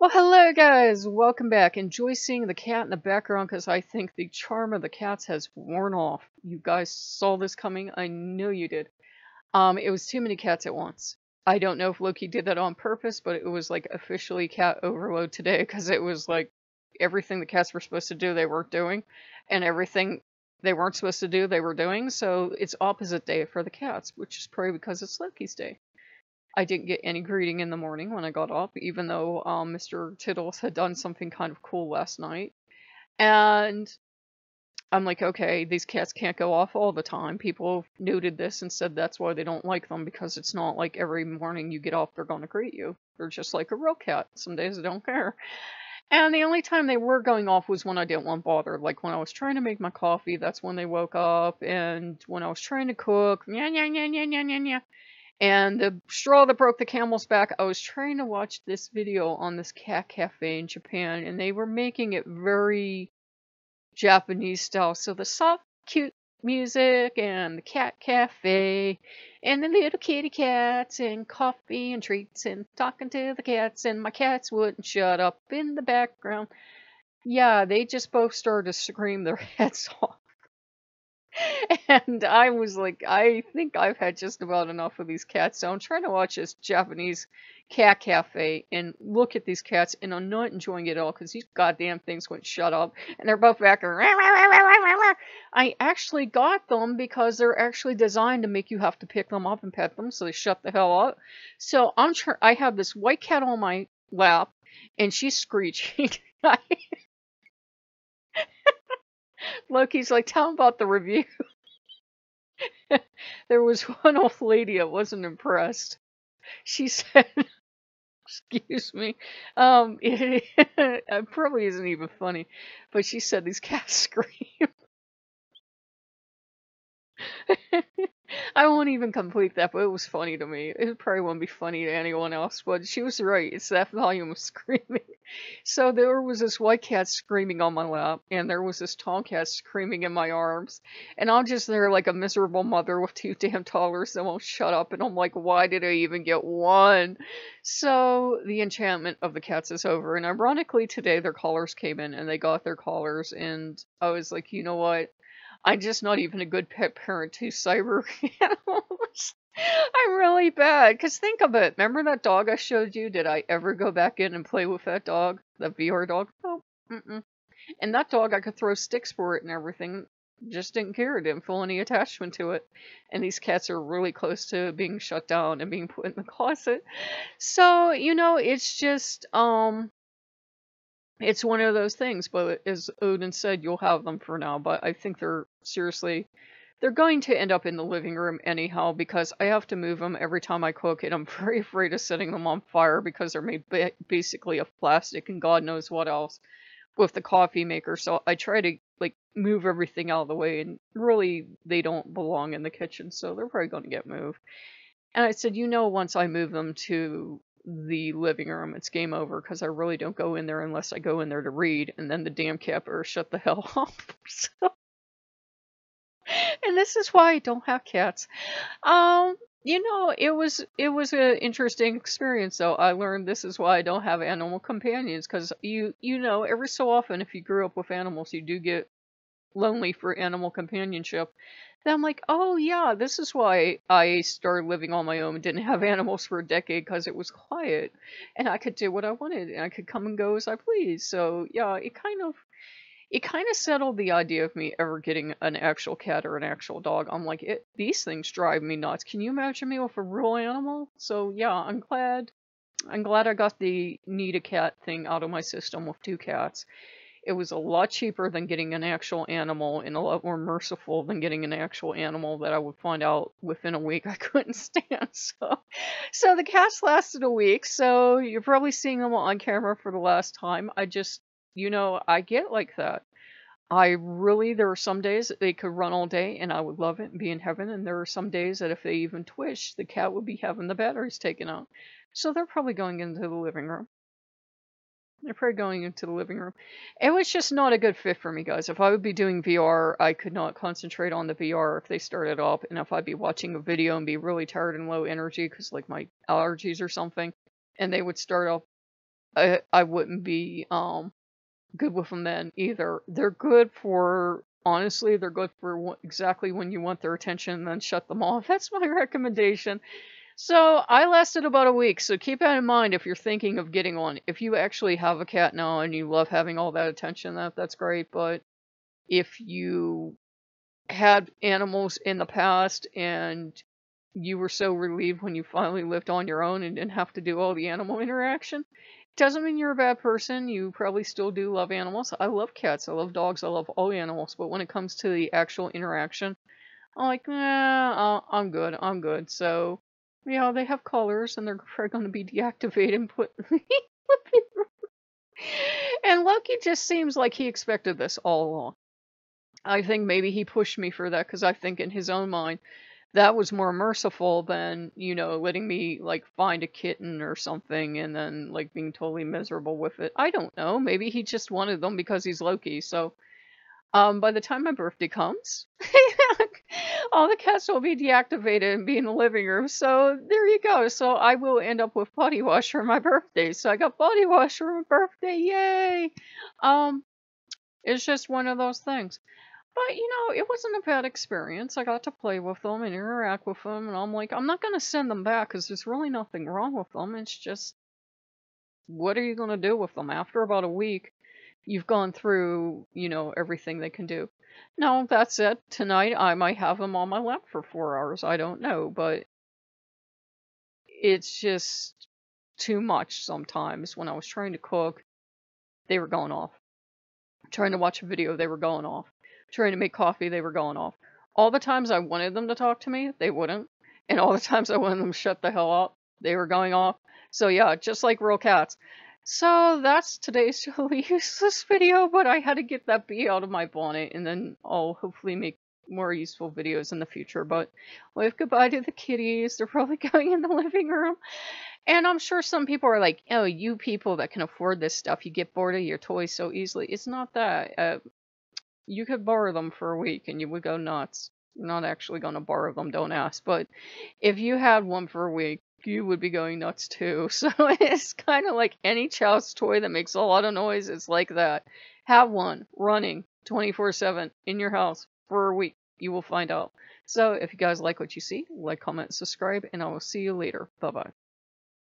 Well, hello guys, welcome back. Enjoy seeing the cat in the background because I think the charm of the cats has worn off. You guys saw this coming? I know you did. It was too many cats at once. I don't know if Loki did that on purpose, but it was like officially cat overload today because it was like everything the cats were supposed to do they weren't doing, and everything they weren't supposed to do they were doing. So it's opposite day for the cats, which is probably because it's Loki's day. I didn't get any greeting in the morning when I got up, even though Mr. Tittles had done something kind of cool last night. And I'm like, okay, these cats can't go off all the time. People noted this and said that's why they don't like them, because it's not like every morning you get up they're going to greet you. They're just like a real cat. Some days they don't care. And the only time they were going off was when I didn't want bothered. Like when I was trying to make my coffee, that's when they woke up. And when I was trying to cook, yeah, yeah, yeah, yeah, yeah, yeah, yeah. And the straw that broke the camel's back, I was trying to watch this video on this cat cafe in Japan, and they were making it very Japanese style. So the soft, cute music, and the cat cafe, and the little kitty cats, and coffee and treats, and talking to the cats, and my cats wouldn't shut up in the background. Yeah, they just both started to scream their heads off. And I was like, I think I've had just about enough of these cats. So I'm trying to watch this Japanese cat cafe and look at these cats, and I'm not enjoying it at all because these goddamn things won't shut up. And they're both back there. I actually got them because they're actually designed to make you have to pick them up and pet them, so they shut the hell up. So I have this white cat on my lap, and she's screeching. Loki's like, tell him about the review. There was one old lady that wasn't impressed. She said, excuse me, it probably isn't even funny, but she said these cats scream. I won't even complete that, but it was funny to me. It probably won't be funny to anyone else, but she was right. It's that volume of screaming. So there was this white cat screaming on my lap, and there was this tomcat screaming in my arms, and I'm just there like a miserable mother with two damn toddlers that won't shut up, and I'm like, why did I even get one? So the enchantment of the cats is over, and ironically today their collars came in, and they got their collars, and I was like, you know what? I'm just not even a good pet parent to cyber animals. I'm really bad. Because think of it. Remember that dog I showed you? Did I ever go back in and play with that dog? That VR dog? No. Mm-mm. And that dog, I could throw sticks for it and everything. Just didn't care. Didn't feel any attachment to it. And these cats are really close to being shut down and being put in the closet. So, it's just, it's one of those things, but as Odin said, you'll have them for now. But I think they're going to end up in the living room anyhow because I have to move them every time I cook, and I'm very afraid of setting them on fire because they're made basically of plastic and God knows what else with the coffee maker. So I try to like move everything out of the way, and really they don't belong in the kitchen, so they're probably going to get moved. And I said, once I move them to the living room, it's game over because I really don't go in there unless I go in there to read, and then the damn cat better shut the hell up. So, and this is why I don't have cats. It was an interesting experience though. I learned this is why I don't have animal companions, because every so often if you grew up with animals you do get lonely for animal companionship. Then I'm like, oh yeah, this is why I started living on my own and didn't have animals for a decade, because it was quiet and I could do what I wanted and I could come and go as I pleased. So yeah, it kind of settled the idea of me ever getting an actual cat or an actual dog. I'm like, these things drive me nuts. Can you imagine me with a real animal? So yeah, I'm glad I got the need a cat thing out of my system with two cats. It was a lot cheaper than getting an actual animal, and a lot more merciful than getting an actual animal that I would find out within a week I couldn't stand. So the cats lasted a week, so you're probably seeing them on camera for the last time. I get like that. There are some days that they could run all day and I would love it and be in heaven, and there are some days that if they even twitch, the cat would be having the batteries taken out. So they're probably going into the living room. They're probably going into the living room. It was just not a good fit for me, guys. If I would be doing VR, I could not concentrate on the VR if they started up, and if I'd be watching a video and be really tired and low energy because like my allergies or something, and they would start up I wouldn't be good with them then either. They're good for, honestly, they're good for exactly when you want their attention and then shut them off. That's my recommendation. So I lasted about a week, so keep that in mind if you're thinking of getting one. If you actually have a cat now and you love having all that attention, that's great. But if you had animals in the past and you were so relieved when you finally lived on your own and didn't have to do all the animal interaction, doesn't mean you're a bad person. You probably still do love animals. I love cats, I love dogs, I love all animals. But when it comes to the actual interaction, I'm like, I'm good, I'm good. So, yeah, they have colors and they're going to be deactivated and put. And Loki just seems like he expected this all along. I think maybe he pushed me for that because I think in his own mind that was more merciful than, letting me like find a kitten or something and then like being totally miserable with it. I don't know. Maybe he just wanted them because he's Loki. So, by the time my birthday comes, all the cats will be deactivated and be in the living room. So there you go. So I will end up with body wash for my birthday. So I got body wash for my birthday. Yay! It's just one of those things. But, it wasn't a bad experience. I got to play with them and interact with them, and I'm like, I'm not going to send them back because there's really nothing wrong with them. It's just, what are you going to do with them? After about a week, you've gone through, everything they can do. Now, that's it. Tonight, I might have them on my lap for 4 hours. I don't know, but it's just too much sometimes. When I was trying to cook, they were going off. Trying to watch a video, they were going off. Trying to make coffee, they were going off. All the times I wanted them to talk to me, they wouldn't. And all the times I wanted them to shut the hell up, they were going off. So yeah, just like real cats. So that's today's totally useless video, but I had to get that bee out of my bonnet, and then I'll hopefully make more useful videos in the future. But wave goodbye to the kitties. They're probably going in the living room. And I'm sure some people are like, oh, you people that can afford this stuff, you get bored of your toys so easily. It's not that. You could borrow them for a week and you would go nuts. You're not actually going to borrow them, don't ask. But if you had one for a week, you would be going nuts too. So it's kind of like any child's toy that makes a lot of noise. It's like that. Have one running 24/7 in your house for a week. You will find out. So if you guys like what you see, like, comment, subscribe, and I will see you later. Bye-bye.